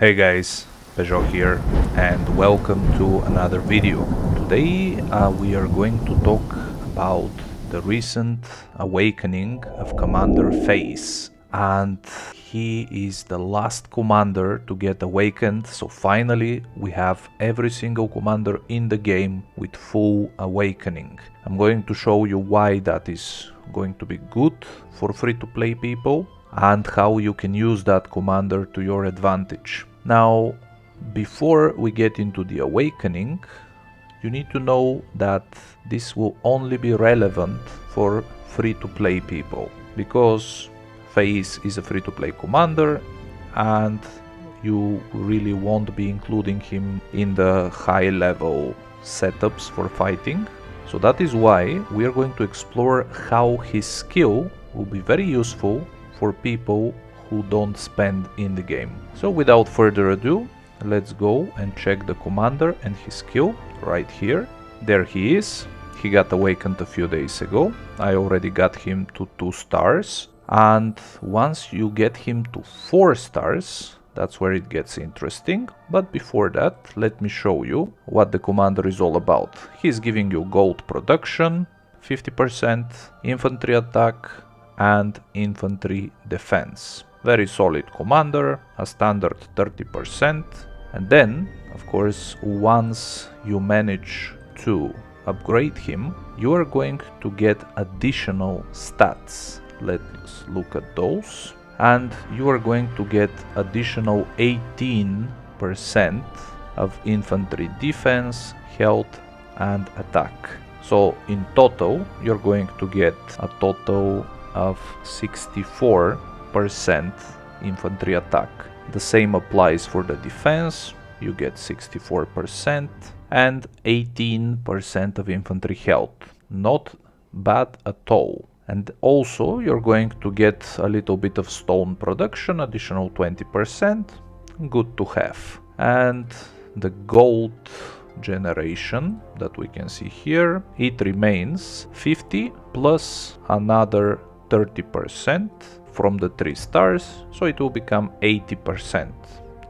Hey guys, Peugeot here and welcome to another video. Today we are going to talk about the recent awakening of Commander Feis, and he is the last commander to get awakened, so finally we have every single commander in the game with full awakening. I'm going to show you why that is going to be good for free-to-play people and how you can use that commander to your advantage. Now, before we get into the awakening, you need to know that this will only be relevant for free-to-play people, because Feis is a free-to-play commander and you really won't be including him in the high-level setups for fighting. So that is why we are going to explore how his skill will be very useful for people who don't spend in the game. So without further ado, let's go and check the commander and his skill right here. There he is. He got awakened a few days ago. I already got him to 2 stars. And once you get him to 4 stars, that's where it gets interesting. But before that, let me show you what the commander is all about. He's giving you gold production, 50%, infantry attack, and infantry defense. Very solid commander, a standard 30%. And then, of course, once you manage to upgrade him, you are going to get additional stats. Let's look at those. And you are going to get additional 18% of infantry defense, health, and attack. So in total, you're going to get a total of 64% infantry attack. The same applies for the defense. You get 64% and 18% of infantry health. Not bad at all. And also you're going to get a little bit of stone production, additional 20%. Good to have. And the gold generation that we can see here, it remains 50 plus another 30% from the 3 stars, so it will become 80%.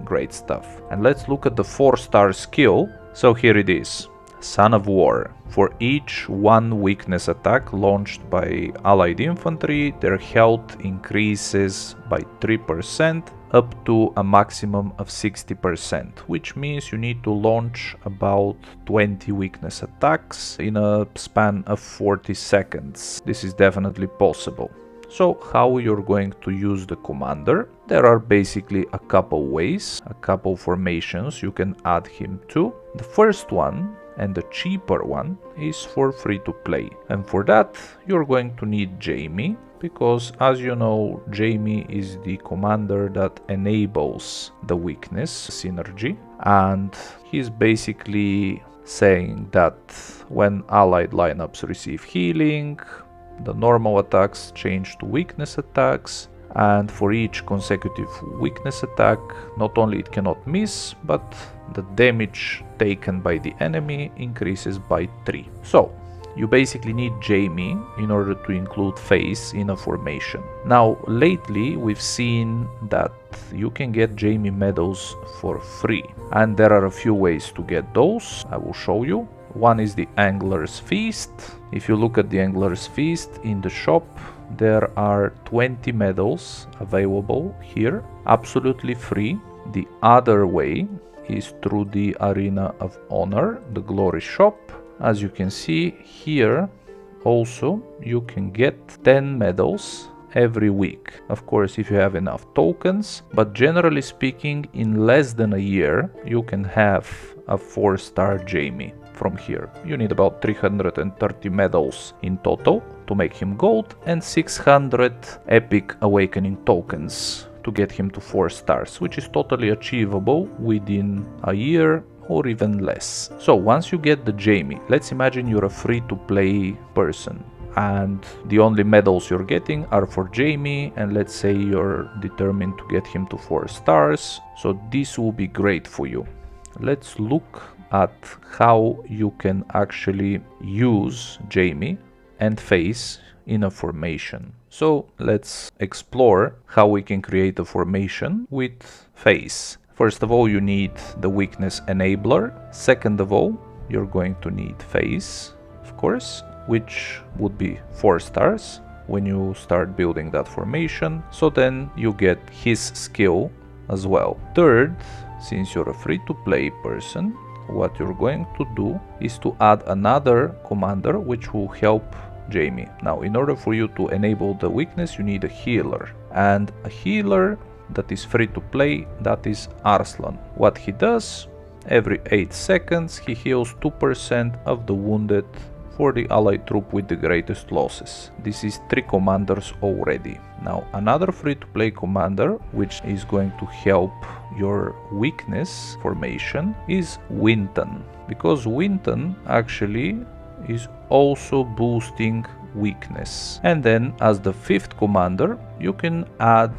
Great stuff. And let's look at the 4-star skill. So here it is. Son of War. For each 1 weakness attack launched by allied infantry, their health increases by 3% up to a maximum of 60%, which means you need to launch about 20 weakness attacks in a span of 40 seconds. This is definitely possible. So how you're going to use the commander? There are basically a couple ways, a couple formations you can add him to. The first one, and the cheaper one, is for free to play. And for that, you're going to need Jamie, because as you know, Jamie is the commander that enables the weakness synergy. And he's basically saying that when allied lineups receive healing, the normal attacks change to weakness attacks, and for each consecutive weakness attack, not only it cannot miss, but the damage taken by the enemy increases by 3. So you basically need Jamie in order to include Feis in a formation. Now lately we've seen that you can get Jamie medals for free, and there are a few ways to get those. I will show you. One is the Angler's Feast. If you look at the Angler's Feast in the shop, there are 20 medals available here, absolutely free. The other way is through the Arena of Honor, the Glory shop. As you can see here, also you can get 10 medals every week. Of course, if you have enough tokens, but generally speaking, in less than a year, you can have a 4-star Jamie from here. You need about 330 medals in total to make him gold, and 600 epic awakening tokens to get him to 4 stars, which is totally achievable within a year or even less. So once you get the Jamie, let's imagine you're a free-to-play person and the only medals you're getting are for Jamie, and let's say you're determined to get him to 4 stars. So this will be great for you. Let's look at how you can actually use Jamie and Feis in a formation. So let's explore how we can create a formation with Feis. First of all, you need the weakness enabler. Second of all, you're going to need Feis, of course, which would be 4 stars when you start building that formation. So then you get his skill as well. Third, since you're a free-to-play person, what you're going to do is to add another commander which will help Jamie. Now, in order for you to enable the weakness, you need a healer. And a healer that is free to play, that is Arslan. What he does, every 8 seconds he heals 2% of the wounded for the allied troop with the greatest losses. This is 3 commanders already. Now, another free to play commander which is going to help your weakness formation is Winton, because Winton actually is also boosting weakness. And then as the 5th commander, you can add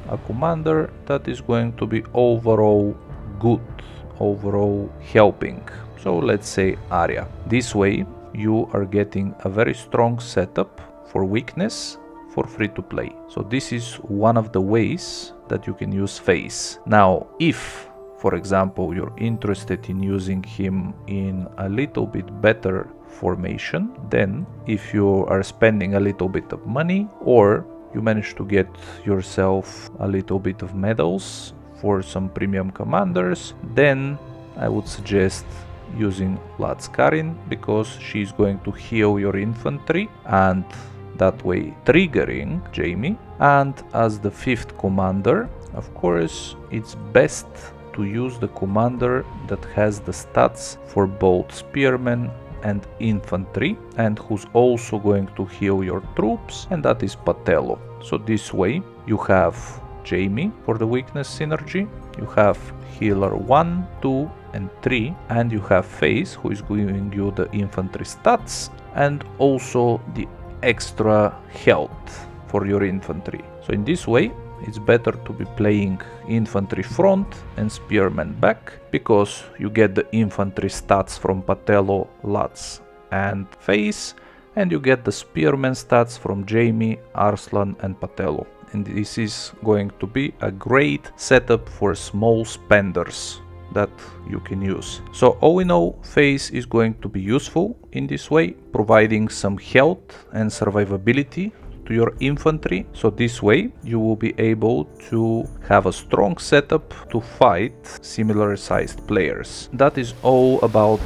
a commander that is going to be overall good, overall helping. So let's say Arya. This way you are getting a very strong setup for weakness for free to play. So this is one of the ways that you can use Feis. Now, if for example you're interested in using him in a little bit better formation, then if you are spending a little bit of money, or you manage to get yourself a little bit of medals for some premium commanders, then I would suggest using Latskarin, because she's going to heal your infantry and that way triggering Jamie. And as the 5th commander, of course, it's best to use the commander that has the stats for both spearmen and infantry, and who's also going to heal your troops, and that is Patello. So this way you have Jamie for the weakness synergy, you have healer 1, 2 and 3, and you have Feis, who is giving you the infantry stats and also the extra health for your infantry. So in this way it's better to be playing infantry front and spearmen back, because you get the infantry stats from Patello, Lats and Feis, and you get the spearmen stats from Jamie, Arslan and Patello. And this is going to be a great setup for small spenders that you can use. So all in all, Feis is going to be useful in this way, providing some health and survivability to your infantry. So this way you will be able to have a strong setup to fight similar sized players. That is all about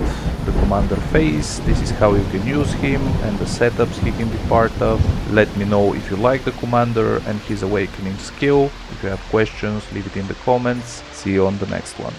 the commander Feis. This is how you can use him and the setups he can be part of. Let me know if you like the commander and his awakening skill. If you have questions, leave it in the comments. See you on the next one.